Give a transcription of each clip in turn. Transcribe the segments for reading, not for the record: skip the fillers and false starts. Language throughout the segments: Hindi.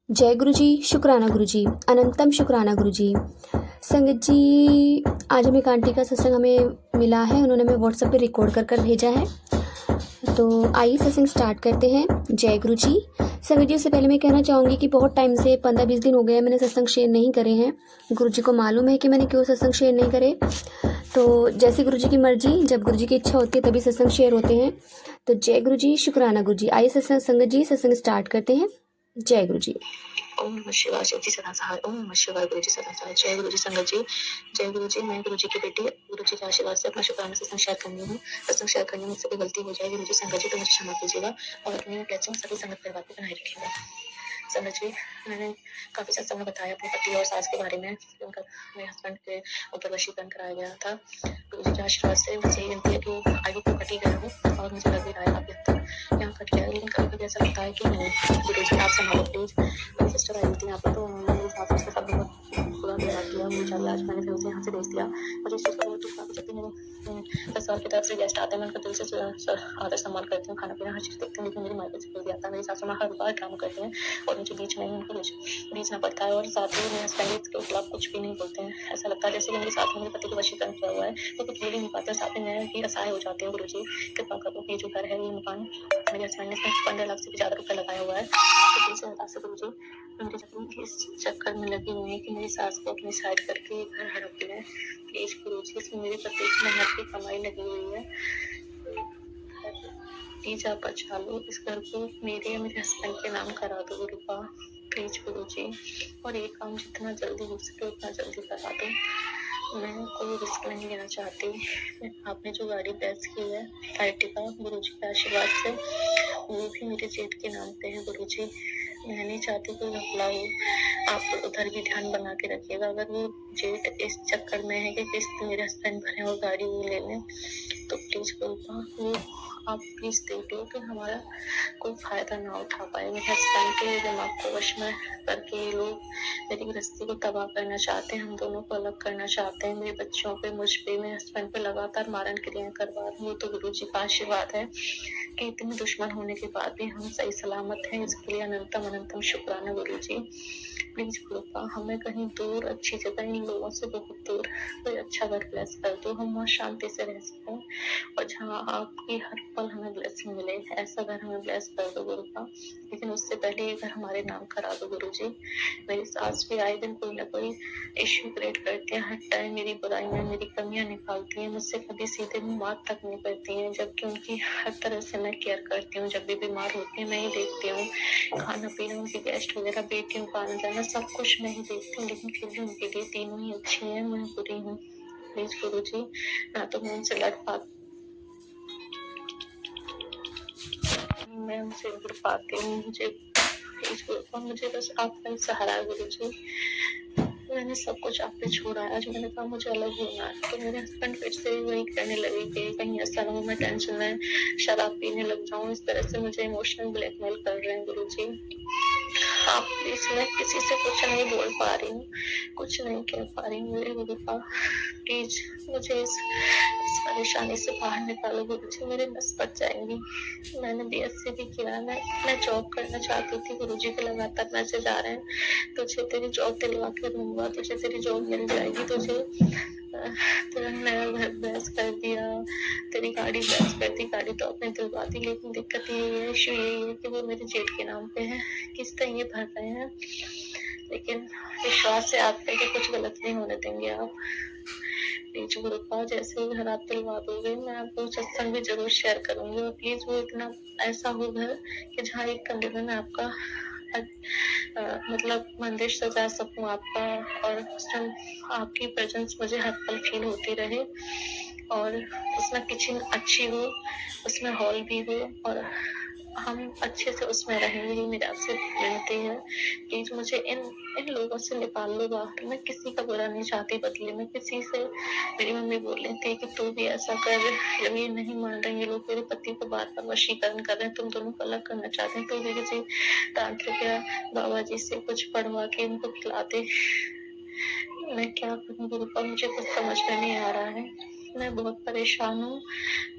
जय गुरु जी, शुक्राना गुरु जी, अनंतम शुक्राना गुरु जी। संगत जी, आज हमें एक आंटी का सत्संग हमें मिला है, उन्होंने हमें व्हाट्सएप पे रिकॉर्ड कर कर भेजा है। तो आइए सत्संग स्टार्ट करते हैं। जय गुरु जी। संगत जी, उससे पहले मैं कहना चाहूँगी कि बहुत टाइम से 15-20 दिन हो गए मैंने सत्संग शेयर नहीं करे हैं। गुरु जी को मालूम है कि मैंने क्यों सत्संग शेयर नहीं करे। तो जैसे गुरु जी की मर्जी, जब गुरु जी की इच्छा होती है तभी सत्संग शेयर होते हैं। तो जय गुरु जी, शुक्राना गुरु जी। आइए सत्संग संगत जी सत्संग स्टार्ट करते हैं। जय गुरु जी। ओम नमः शिवाय। शिव जी सदा सहाय। ओम नमः शिवाय। गुरु जी सदा सहाय। जय गुरु जी। संगत जी, जय गुरु जी। मैं गुरु जी की बेटी गुरु जी के आशीर्वाद से अपना शुक्राना सत्संग शेयर करनी हूँ। सत्संग शेयर करने में मुझसे कोई गलती हो जाए गुरु जी संगत जी तो मुझे क्षमा कीजिएगा और अपनी ब्लेसिंग सभी संगत परिवार को बनाए रखिएगा। संगत जी, मैंने काफी सत्संग में बताया अपने पति और सास के बारे में, उनका मेरे हस्बैंड के ऊपर वशीकरण कराया गया था। गुरु जी के आशीर्वाद से मुझसे ये विनती है कि आयु को कटी गया हो और मुझे लग भी रहा है काफी हद तक यहाँ कट गया है, लेकिन कभी कभी ऐसा लगता है कि नहीं, गुरु जी आप संभालो प्लीज। मेरी सिस्टर आई थी यहाँ पर, तो उन्होंने मेरी सास के साथ बहुत बुरा व्यवहार किया। मुझे आज मैंने फिर उसे यहाँ से भेज दिया। मुझे इस चीज़ का बहुत दुख हुआ कि जब भी मेरे ससुराल की तरफ से गेस्ट आते हैं, मैं उनका दिल से आदर सम्मान करती हूँ, खाना पीना हर चीज़ देखती हूँ, लेकिन मेरी मायके से कोई भी आता है, मेरी सासू माँ हर बार काम करती हैं और मुझे बीच में ही उनको बीचना पड़ता है। और साथ ही मेरे हस्बैंड के खिलाफ कुछ भी नहीं बोलते हैं। ऐसा लगता है जैसे कि मेरे साथ में मेरे पति को वशीकरण किया हुआ है, तो कुछ बोल ही नहीं पाते। साथ में मैं ही असहाय हो जाती हूँ। गुरु जी कृपा करो, ये जो घर है, ये मकान मेरे हस्बैंड ने इसमें 15 लाख से भी ज़्यादा रुपया लगाया हुआ है, तो प्लीज़ से गुरु जी मेरे जब इस चक्कर में लगी हुई है कि मेरी सास को अपनी साइड करके घर हड़प लें। प्लीज गुरु जी, इसमें मेरे पति की मेहनत की कमाई लगी हुई है, प्लीज आप बचा लो। इस घर को मेरे या मेरे हस्बैंड के नाम करा दो गुरु का, प्लीज गुरु जी। और ये काम जितना जल्दी हो सके उतना जल्दी करा दो। मैं कोई रिस्क नहीं लेना चाहती। आपने जो गाड़ी बेच की है आर्टिका, गुरु जी के आशीर्वाद से वो भी मेरे जेठ के नाम पे है गुरु जी। मैं नहीं चाहती कोई घपला हो, आप उधर भी ध्यान बना के रखिएगा। अगर वो जेठ इस चक्कर में है कि किस्त मेरे हस्बैंड भरे और गाड़ी वो ले लें, तो प्लीज वो आप प्लीज देख लो कि हमारा कोई फायदा ना उठा पाए। मेरे हस्बैंड के दिमाग को वश में करके ये लोग मेरी गृहस्थी को तबाह करना चाहते हैं, हम दोनों को अलग करना चाहते हैं। मेरे बच्चों पे, मुझ पे, मेरे हस्बैंड पे लगातार मारन क्रियाएं करवा रहे हैं। तो गुरु जी का आशीर्वाद है कि इतने दुश्मन होने के बाद भी हम सही सलामत हैं, इसके लिए अनंतम अनंतम शुक्राना गुरु जी। प्लीज कृपा हमें कहीं दूर अच्छी जगह, इन लोगों से बहुत दूर कोई अच्छा घर ब्लेस कर दो, हम वहाँ शांति से रह सकें और जहाँ आपकी हर पल हमें ब्लेसिंग मिले, ऐसा घर हमें ब्लेस कर दो गुरु का। लेकिन उससे पहले ये घर हमारे नाम करा दो गुरु जी। मेरी सास भी आए दिन कोई ना कोई इश्यू क्रिएट करती है, हर टाइम मेरी बुराइयां, मेरी कमियां निकालती हैं, मुझसे कभी सीधे मुंह बात तक नहीं करती हैं, जबकि उनकी हर तरह से मैं केयर करती हूँ। जब भी बीमार होती है मैं ही देखती हूँ, खाना पीना, उनके गेस्ट वगैरह, बेटियों का आना जाना, सब कुछ मैं ही देखती हूँ, लेकिन फिर भी उनके लिए तीनों ही अच्छी हैं, मैं बुरी हूँ। प्लीज गुरु जी, ना तो मैं उनसे लड़ पाती, मैं उनसे उड़ पाती हूँ। मुझे बस आपका ही सहारा है गुरु जी। मैंने सब कुछ आप पे छोड़ा है। आज मैंने कहा मुझे अलग होना है, तो मेरे हस्बैंड फिर से वही कहने लगे कि कहीं ऐसा ना हो मैं टेंशन में शराब पीने लग जाऊं। इस तरह से मुझे इमोशनल ब्लैकमेल कर रहे हैं गुरु जी। आप प्लीज, मैं किसी से कुछ नहीं बोल पा रही हूँ, कुछ नहीं कह पा रही हूँ मेरे गुरु का। प्लीज मुझे इस परेशानी से बाहर निकालो गुरु जी, मेरे नस बच जाएंगी। मैंने बीएससी भी किया, मैं जॉब करना चाहती थी, गुरु जी के लगातार मैसेज आ रहे हैं तुझे तेरी जॉब दिलवा के दूंगा, तुझे तेरी जॉब मिल जाएगी, तुझे तेरा नया घर ब्लेस कर दिया, तेरी गाड़ी ब्लेस कर दी। गाड़ी तो आपने दिलवा दी, लेकिन दिक्कत ये है, इशू यही है कि वो मेरे जेठ के नाम पे है, किस्त ये भर रहे हैं, लेकिन विश्वास है आप पे कि कुछ गलत नहीं होने देंगे आप। प्लीज गुरुपा, जैसे ही घर आप दिलवा दोगे मैं आपको सत्संग भी जरूर शेयर करूंगी, और प्लीज वो इतना ऐसा हो घर कि जहाँ एक कमरे में मैं आपका मतलब मंदिर सजा सकूं आपका, और उसमें आपकी प्रेजेंस मुझे हर पल फील होती रहे, और उसमें किचन अच्छी हो, उसमें हॉल भी हो, और हम अच्छे से उसमें रहेंगे। ही मेरे आपसे विनती है, प्लीज मुझे इन लोगों से निकाल लो बाहर। मैं किसी का बुरा नहीं चाहती बदले में किसी से। मेरी मम्मी बोल रही थी कि तू भी ऐसा कर, जब ये नहीं मान रहे, ये लोग मेरे पति को बार बार वशीकरण कर रहे हैं, तुम दोनों को अलग करना चाहते हैं, तो भी किसी तांत्रिक या बाबा जी से कुछ पढ़वा के इनको खिलाते। मैं क्या करूं गुरुपा, मुझे कुछ समझ में नहीं आ रहा है, मैं बहुत परेशान हूँ।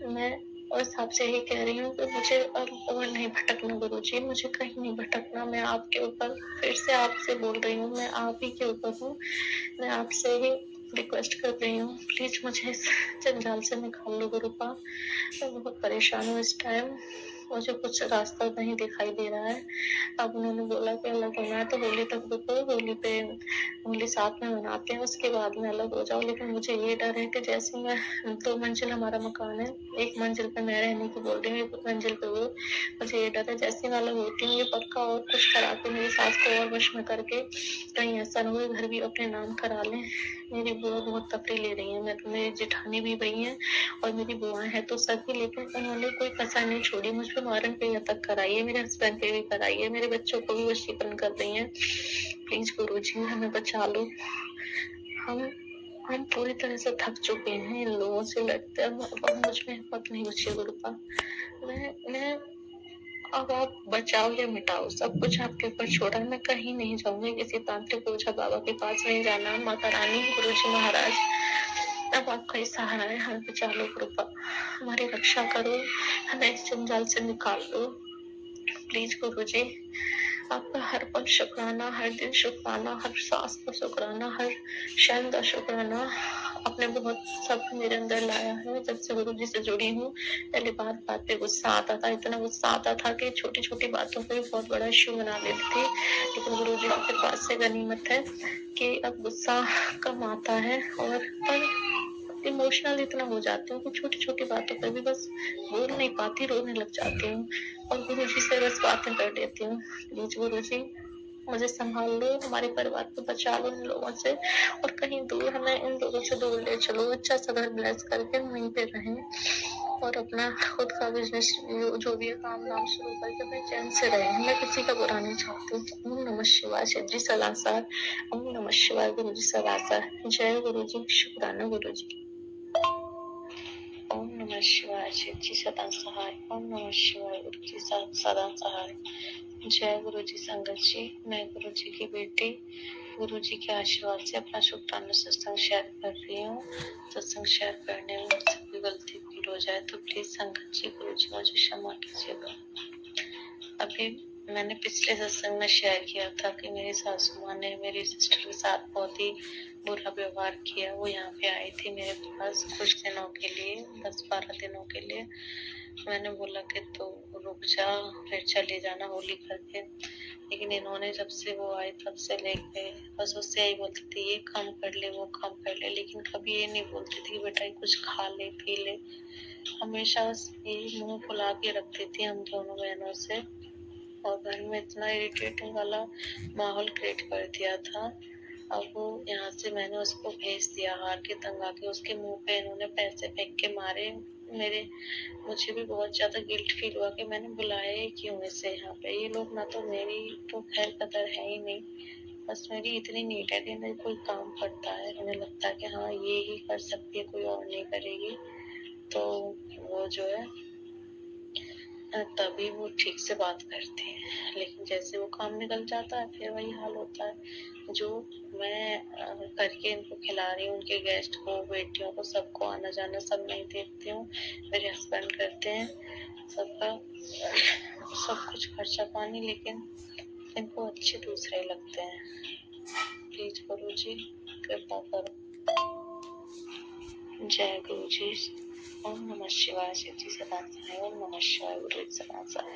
मैं और आपसे यही कह रही हूँ कि मुझे अब और नहीं भटकना गुरुजी, मुझे कहीं नहीं भटकना। मैं आपके ऊपर फिर से आपसे बोल रही हूँ, मैं आप ही के ऊपर हूँ। मैं आपसे ही रिक्वेस्ट कर रही हूँ, प्लीज मुझे इस जंजाल से निकाल लो गुरुपा। मैं बहुत परेशान हूँ इस टाइम, मुझे कुछ रास्ता नहीं दिखाई दे रहा है। अब उन्होंने बोला कि अलग होना है तो होली तक रुको, होली साथ में मनाते हैं, उसके बाद में अलग हो जाओ। लेकिन मुझे ये डर है कि जैसे मैं 2 मंजिल हमारा मकान है, 1 मंजिल पे मैं रहने की बोल रही हूँ, 1 मंजिल पे वो। मुझे ये डर है जैसे मैं अलग होती हूँ, ये पक्का और कुछ करा के मेरी सास को और वश में करके कहीं ऐसा ना हो घर भी अपने नाम करा लें। मेरी बुआ बहुत तफरी ले रही है, मेरी जेठानी भी वही है और मेरी बुआ है तो सभी, लेकिन उन्होंने कोई कसर नहीं छोड़ी। मुझ पे मारन पे तक कराई है, मेरे हस्बैंड पे भी कराई है, मेरे बच्चों को भी वशीकरण कर रही है। प्लीज गुरुजी हमें बचा लो। हम हम पूरी तरह से थक चुके हैं इन लोगों से लड़ते। अब मुझ में हिम्मत नहीं बची गुरुपा। मैं अब आप बचाओ या मिटाओ, सब कुछ आपके ऊपर छोड़ा है। मैं कहीं नहीं जाऊंगी, किसी तांत्रिक ओझा बाबा के पास नहीं जाना। माता रानी, गुरुजी महाराज, अब आपका ही सहारा है, हमें बचा लो कृपा, हमारी रक्षा करो, हमें इस जंजाल से निकाल दो प्लीज गुरुजी। आपका हर पल शुक्राना, हर दिन शुक्राना, हर सांस का शुक्राना, हर क्षण का शुक्राना। आपने बहुत सब मेरे अंदर लाया है। जब से गुरुजी से जुड़ी हूँ, पहले बात बात पे गुस्सा आता था, इतना गुस्सा आता था कि छोटी छोटी बातों पे भी बहुत बड़ा इश्यू बना देती थी। लेकिन गुरुजी के पास से गनीमत है कि अब गुस्सा कम आता है, और पर इमोशनल इतना हो जाती हूँ कि छोटी छोटी बातों पर भी बस बोल नहीं पाती, रोने लग जाती हूँ और गुरुजी से बस बातें कर लेती हूँ। प्लीज गुरुजी मुझे संभाल लो, हमारे परिवार को बचा लो इन लोगों से, और कहीं दूर हमें इन लोगों से दूर ले चलो। अच्छा सा घर ब्लेस करके हम वहीं पे रहें और अपना खुद का बिजनेस जो भी है काम नाम शुरू करके अपने चैन से रहें। मैं किसी का बुरा नहीं चाहती। ओम नमः शिवाय, शिव जी सलासर। ओम नमः शिवाय, गुरु जी सलासर। जय गुरु जी, शुक्राना गुरु जी। ओम नमः शिवाय, शिव जी सदा सहाय। ओम नमः शिवाय, गुरु जी सदा सहाय। जय गुरु जी। संगत जी, मैं गुरु जी की बेटी गुरु जी के आशीर्वाद से अपना शुक्राना सत्संग शेयर कर रही हूँ। सत्संग शेयर करने में मुझसे कोई गलती भूल हो जाए तो प्लीज संगत जी, गुरु जी मुझे क्षमा कीजिएगा। अभी मैंने पिछले सत्संग में शेयर किया था कि मेरी सासू माँ ने मेरी सिस्टर के साथ बहुत ही बुरा व्यवहार किया। वो यहाँ पे आई थी मेरे पास कुछ दिनों के लिए, 10-12 दिनों के लिए। मैंने बोला कि तो रुक जा, फिर चले जाना होली करके। लेकिन इन्होंने जब से वो आए तब से लेके बस उससे यही बोलती थी, ये काम कर ले, वो काम कर ले, लेकिन कभी ये नहीं बोलती थी कि बेटा ये कुछ खा ले, पी ले। हमेशा ये मुंह फुला के रखती थी हम दोनों बहनों से, और घर में इतना इरिटेटिंग वाला माहौल क्रिएट कर दिया था। अब वो यहाँ से मैंने उसको भेज दिया, हार के तंग आके उसके मुंह पे इन्होंने पैसे फेंक के मारे मेरे। मुझे भी बहुत ज्यादा गिल्ट फील हुआ कि मैंने बुलाया ही क्यों इसे यहाँ पे। ये लोग ना तो मेरी तो खैर कदर है ही नहीं, बस मेरी इतनी नीड है कि नहीं कोई काम करता है, उन्हें लगता है कि हाँ ये ही कर सकती है, कोई और नहीं करेगी। तो वो जो है तभी वो ठीक से बात करते हैं, लेकिन जैसे वो काम निकल जाता है फिर वही हाल होता है। जो मैं करके इनको खिला रही हूँ, उनके गेस्ट को, बेटियों को, सबको आना जाना सब मैं देखती हूँ, मेरे हस्बैंड करते हैं सबका सब कुछ खर्चा पानी, लेकिन इनको अच्छे दूसरे लगते हैं। प्लीज गुरु जी कृपा करो। जय गुरु जी। ओम नमः शिवाय, शिव जी सदा सहाय। ओम नमः शिवाय, गुरु जी सदा सहाय।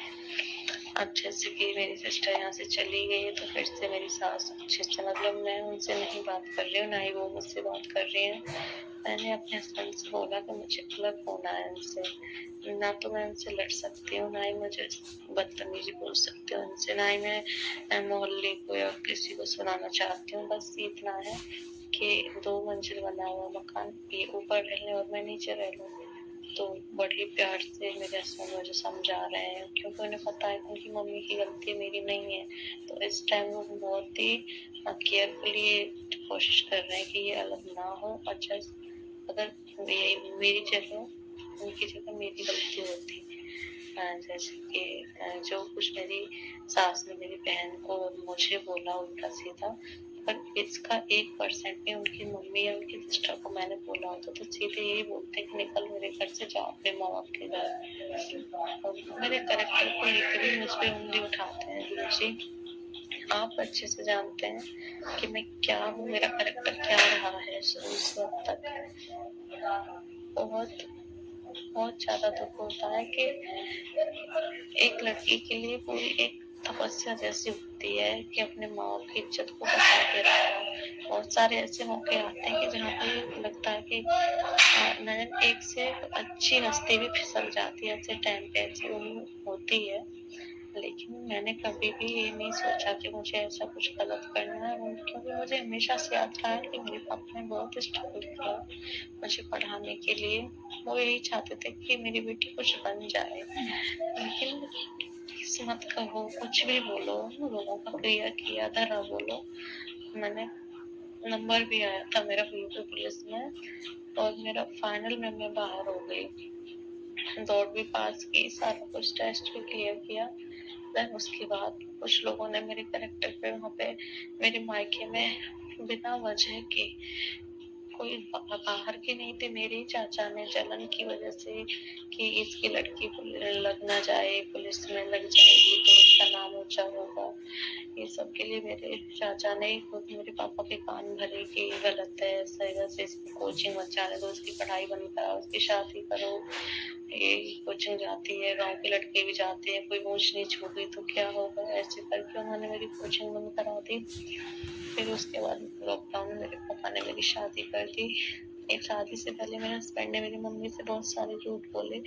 अब जैसे कि मेरी सिस्टर यहाँ से चली गई है तो फिर से मेरी सास अच्छे से, मतलब मैं उनसे नहीं बात कर रही हूँ, ना ही वो मुझसे बात कर रही है। मैंने अपने हस्बैंड से बोला कि मुझे अलग होना है उनसे, ना तो मैं उनसे लड़ सकती हूँ, ना ही मुझे बदतमीजी बोल सकती हूँ उनसे, ना ही मैं मोहल्ले को या किसी को सुनाना चाहती हूँ। बस इतना है कि 2 मंजिल बना हुआ मकान, ये ऊपर रह लें और मैं नीचे रह लूँ। तो बड़ी प्यार से मेरे हस्बैंड मुझे समझा रहे हैं, क्योंकि उन्हें पता है उनकी मम्मी की गलती मेरी नहीं है। तो इस टाइम वो बहुत ही केयरफुली कोशिश कर रहे हैं कि ये अलग ना हो। और जस्ट अगर मेरी जगह, उनकी जगह मेरी गलती होती जैसे कि जो कुछ मेरी सास ने मेरी बहन को और मुझे बोला उल्टा सीधा, पर इसका 1% भी उनकी मम्मी या उनकी सिस्टर को मैंने बोला होता तो सीधे यही बोलते कि निकल मेरे घर से, जाओ अपने माँ बाप के घर। और मेरे कैरेक्टर को लेकर भी मुझ पे उंगली उठाते हैं गुरु जी। आप अच्छे से जानते हैं कि मैं क्या हूँ, मेरा कैरेक्टर क्या रहा है उस वक्त तक। बहुत बहुत ज्यादा दुख होता है कि एक लड़की के लिए पूरी एक तपस्या जैसी होती है कि अपने माँ बाप की इज्जत को बचा के रखना। बहुत सारे ऐसे मौके आते हैं कि जहाँ पे लगता है कि नजर एक से अच्छी हस्ती भी फिसल जाती है, ऐसे टाइम पे ऐसी होती है। लेकिन मैंने कभी भी ये नहीं सोचा कि मुझे ऐसा कुछ गलत करना है, क्योंकि मुझे हमेशा से याद रहा है कि मेरे पापा ने बहुत स्ट्रगल किया मुझे पढ़ाने के लिए। वो यही चाहते थे कि मेरी बेटी कुछ बन जाए, लेकिन किस्मत कहो कुछ भी बोलो, लोगों का क्रिया किया धरा बोलो। मैंने नंबर भी आया था मेरा बिल्कुल पुलिस में, और मेरा फाइनल में मैं बाहर हो गई, दौड़ भी पास की, सारा कुछ टेस्ट भी क्लियर किया। देन उसके बाद कुछ लोगों ने मेरे कैरेक्टर पे वहाँ पे मेरे मायके में बिना वजह के, कोई बाहर के नहीं थे, मेरे ही चाचा ने जलन की वजह से कि इसकी लड़की लग ना जाए, पुलिस में लग जाएगी तो उसका नाम ऊंचा होगा, ये सब के लिए मेरे चाचा ने खुद मेरे पापा के कान भरे कि ये गलत है, ऐसा है वैसे, इसकी कोचिंग मत जाने दो, उसकी पढ़ाई बंद कराओ, उसकी शादी करो, ये कोचिंग जाती है, गांव के लड़के भी जाते हैं, कोई ऊंच नीच हो गई तो क्या होगा, ऐसे करके उन्होंने मेरी कोचिंग बंद करा दी। फिर उसके बाद लॉकडाउन में मेरे पापा ने मेरी शादी कर दी। एक शादी से पहले मेरे हस्बैंड ने मेरी मम्मी से बहुत सारे झूठ बोले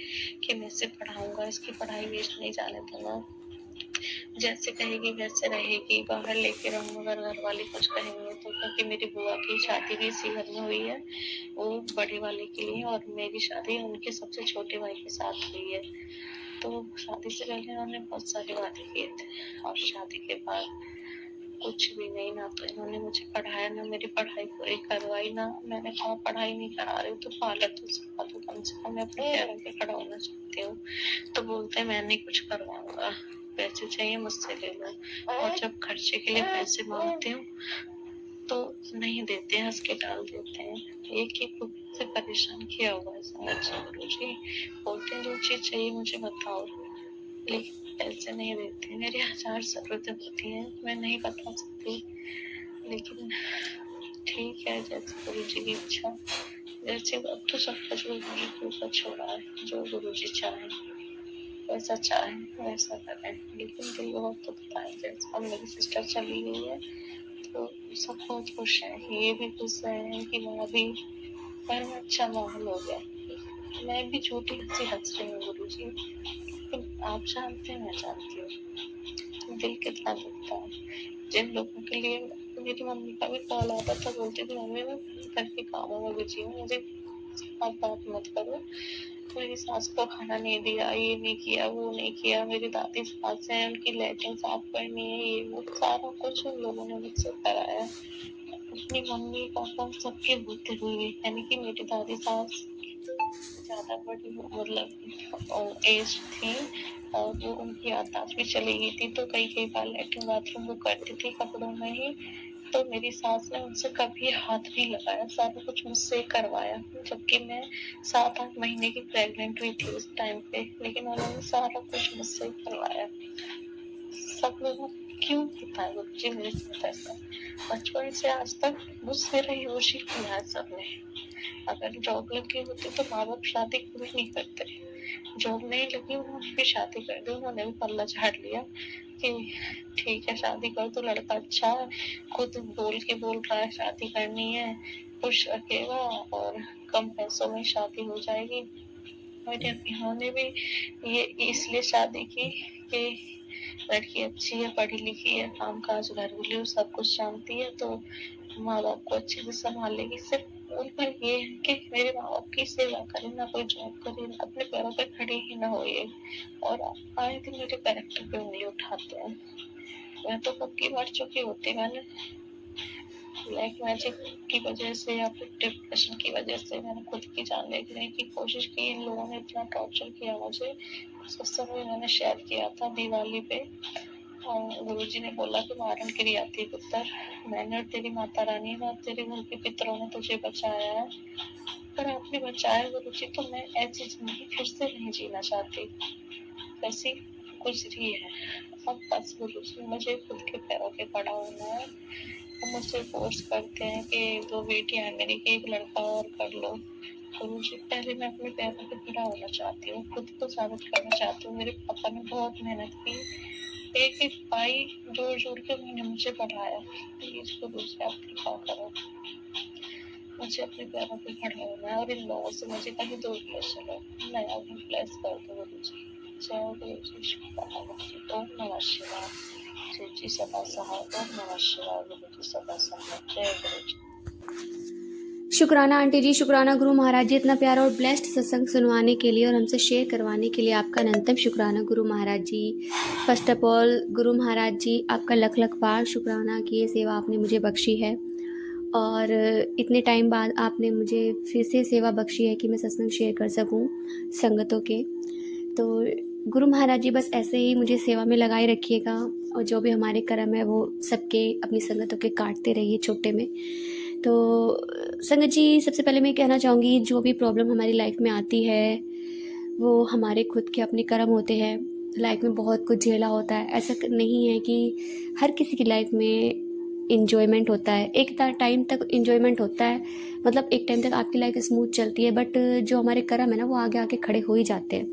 कि मैं इसे पढ़ाऊंगा, इसकी पढ़ाई वेस्ट नहीं जाने दूंगा, जैसे कहेगी वैसे रहेगी, बाहर लेके रहूंगा अगर घर वाले कुछ कहेंगे तो। क्योंकि मेरी बुआ की शादी भी इसी घर में हुई है, वो बड़े वाले के लिए, और मेरी शादी उनके सबसे छोटे भाई के साथ हुई है। तो शादी से पहले उन्होंने बहुत सारे वादे किए थे, और शादी के बाद कुछ भी नहीं, ना तो इन्होंने मुझे पढ़ाया, ना मेरी पढ़ाई पूरी करवाई, ना मैंने कहा पढ़ाई नहीं करा रही तो पार्लर तो सिखा दो, कम से कम मैं अपने पैरों पे खड़ा होना चाहती हूँ। तो बोलते मैं नहीं कुछ करवाऊंगा, पैसे चाहिए मुझसे ले लो, और जब खर्चे के लिए पैसे मांगती हूँ तो नहीं देते, हंस के टाल देते हैं। एक ही खुद से परेशान किया हुआ है समझिए गुरु जी। बोलते हैं जो चीज चाहिए मुझे बताओ, लेकिन पैसे नहीं देते। मेरी 1000 जरूरतें होती हैं, मैं नहीं बता सकती, लेकिन ठीक है जैसे गुरु जी की इच्छा। जैसे अब तो सब कुछ गुरु जी के ऊपर छोड़ा है, जो गुरु जी चाहे वैसा चाहे वैसा करें, लेकिन दिल बहुत दुखता है। जैसे अब मेरी सिस्टर चली गई है तो सब बहुत खुश है, ये भी खुश है कि वहाँ भी घर में अच्छा माहौल हो गया। मैं भी छोटी हंसी हंस रही हूँ गुरु जी, लेकिन आप जानते हैं मैं जानती हूँ दिल कितना दुखता है। जिन लोगों के लिए मेरी मम्मी का भी कॉल आता था, बोलती थी मम्मी मैं घर के कामों में बिजी हूँ, मुझे आप बात मत करो, मेरी सास को खाना नहीं दिया, ये नहीं किया, वो नहीं किया, मेरी दादी सास है उनकी लैट्रिन साफ करनी है, ये वो सारा कुछ उन लोगों ने मुझसे कराया। अपनी मम्मी पापा सबके होते हुए, यानी कि मेरी दादी सास ज्यादा बड़ी मतलब एज थी, और वो उनकी याददाश्त भी चली गई थी, तो कई कई बार लैट्रिन बाथरूम वो करती थी कपड़ों में ही। तो मेरी सास ने उनसे कभी हाथ नहीं लगाया, सारा कुछ मुझसे करवाया, जबकि मैं 7-8 महीने की प्रेग्नेंट हुई थी उस टाइम पे, लेकिन उन्होंने सारा कुछ मुझसे करवाया। सब लोगों क्यों होता है गुरु जी मेरे साथ ऐसा? बचपन से आज तक मुझसे यूज ही किया है सबने। अगर जॉब लगी होती तो माँ बाप शादी कभी नहीं करते, जॉब नहीं लगी उन्होंने भी शादी कर दी, उन्होंने भी पल्ला झाड़ लिया कि ठीक है शादी कर, तो लड़का अच्छा है, खुद बोल के बोल रहा है शादी करनी है, खुश रखेगा और कम पैसों में शादी हो जाएगी। मेरे इन्होंने भी ये इसलिए शादी की कि लड़की अच्छी है, पढ़ी लिखी है, काम काज घरेलू सब कुछ जानती है, तो माँ बाप को अच्छे से संभालेगी। सिर्फ उन पर ये है कि मेरे माँ बाप की सेवा करे, ना कोई जॉब करे, अपने पैरों पे खड़ी ही ना हो ये, और आए दिन मेरे कैरेक्टर पे उंगली उठाते हैं। मैं तो पक्की मर चुकी होती, मैंने ब्लैक मैजिक की वजह से या फिर डिप्रेशन की वजह से मैंने खुद की जान लेने की कोशिश की। इन लोगों ने इतना टॉर्चर किया मुझे। सत्संग में मैंने शेयर किया था दिवाली पे, और गुरुजी ने बोला कि मारण क्रिया आती पुत्र, मैंने और तेरी माता रानी ने और तेरे घर के पितरों ने तुझे बचाया है, पर आपने बचाया गुरुजी, तो मैं ऐसी जिंदगी फिर से नहीं जीना चाहती, ऐसी गुजरी है। अब बस गुरुजी मुझे खुद के पैरों पे खड़ा होना है। वो मुझसे फोर्स करते हैं कि 2 बेटियां हैं मेरी, कि एक लड़का और कर लो। गुरुजी पहले मैं अपने पैरों पे खड़ा होना चाहती हूँ, खुद को साबित करना चाहती हूँ। मेरे पापा ने बहुत मेहनत की, एक एक पाई जोड़ जोड़ के उन्होंने मुझे पढ़ाया। प्लीज गुरुजी आप कृपा करो, मुझे अपने पैरों पे खड़ा होना है और इन लोगों से मुझे कहीं दूर ले चलो। नया भी ब्लेस कर दो गुरुजी। जय गुरुजी, शुक्राना गुरुजी। ओम नमः शिवाय। जय जी सदा सहाय। ओम नमः शिवाय। गुरुजी सदा सहाय। जय गुरुजी। शुक्राना आंटी जी, शुक्राना गुरु महाराज जी, इतना प्यारा और ब्लेस्ड सत्संग सुनवाने के लिए और हमसे शेयर करवाने के लिए आपका अनंतम शुक्राना गुरु महाराज जी। First of all Guru Maharaj जी आपका लख लख बार शुक्राना कि ये सेवा आपने मुझे बख्शी है और इतने टाइम बाद आपने मुझे फिर से सेवा बख्शी है कि मैं सत्संग शेयर कर सकूं संगतों के। तो गुरु महाराज जी बस ऐसे ही मुझे सेवा में लगाए रखिएगा और जो भी हमारे कर्म है वो सबके अपनी संगतों के काटते रहिए छोटे में। तो संगत जी, सबसे पहले मैं कहना चाहूँगी जो भी प्रॉब्लम हमारी लाइफ में आती है वो हमारे खुद के अपने कर्म होते हैं। लाइफ में बहुत कुछ झेला होता है, ऐसा नहीं है कि हर किसी की लाइफ में इन्जॉयमेंट होता है। एक टाइम तक इन्जॉयमेंट होता है, मतलब एक टाइम तक आपकी लाइफ स्मूथ चलती है, बट जो हमारे कर्म है ना वो आगे आके खड़े हो ही जाते हैं,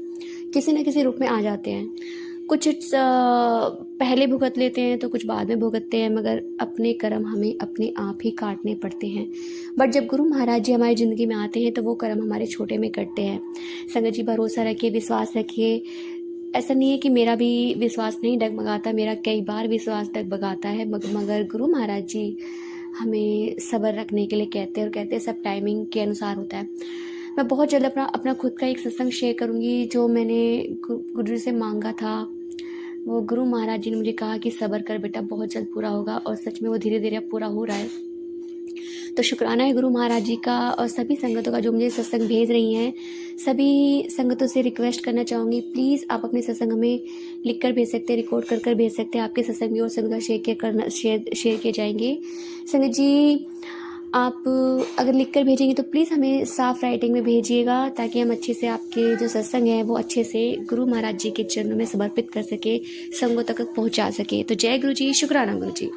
किसी न किसी रूप में आ जाते हैं। कुछ पहले भुगत लेते हैं तो कुछ बाद में भुगतते हैं, मगर अपने कर्म हमें अपने आप ही काटने पड़ते हैं। बट जब गुरु महाराज जी हमारी ज़िंदगी में आते हैं तो वो कर्म हमारे छोटे में कटते हैं। संगत जी भरोसा रखिए, विश्वास रखिए। ऐसा नहीं है कि मेरा भी विश्वास नहीं डगमगाता, मेरा कई बार विश्वास डगमगाता है, मगर गुरु महाराज जी हमें सब्र रखने के लिए कहते हैं और कहते हैं सब टाइमिंग के अनुसार होता है। मैं बहुत जल्द अपना खुद का एक सत्संग शेयर करूँगी जो मैंने गुरु जी से मांगा था। वो गुरु महाराज जी ने मुझे कहा कि सब्र कर बेटा, बहुत जल्द पूरा होगा, और सच में वो धीरे धीरे अब पूरा हो रहा है। तो शुक्राना है गुरु महाराज जी का और सभी संगतों का जो मुझे सत्संग भेज रही हैं। सभी संगतों से रिक्वेस्ट करना चाहूँगी, प्लीज़ आप अपने सत्संग हमें लिख कर भेज सकते हैं, रिकॉर्ड कर भेज सकते हैं। आपके सत्संग भी और संगत शेयर किए जाएंगे। संगत जी आप अगर लिख कर भेजेंगे तो प्लीज़ हमें साफ़ राइटिंग में भेजिएगा, ताकि हम अच्छे से आपके जो सत्संग है वो अच्छे से गुरु महाराज जी के चरणों में समर्पित कर सके, संगों तक पहुँचा सके। तो जय गुरु जी, शुक्राना गुरु जी।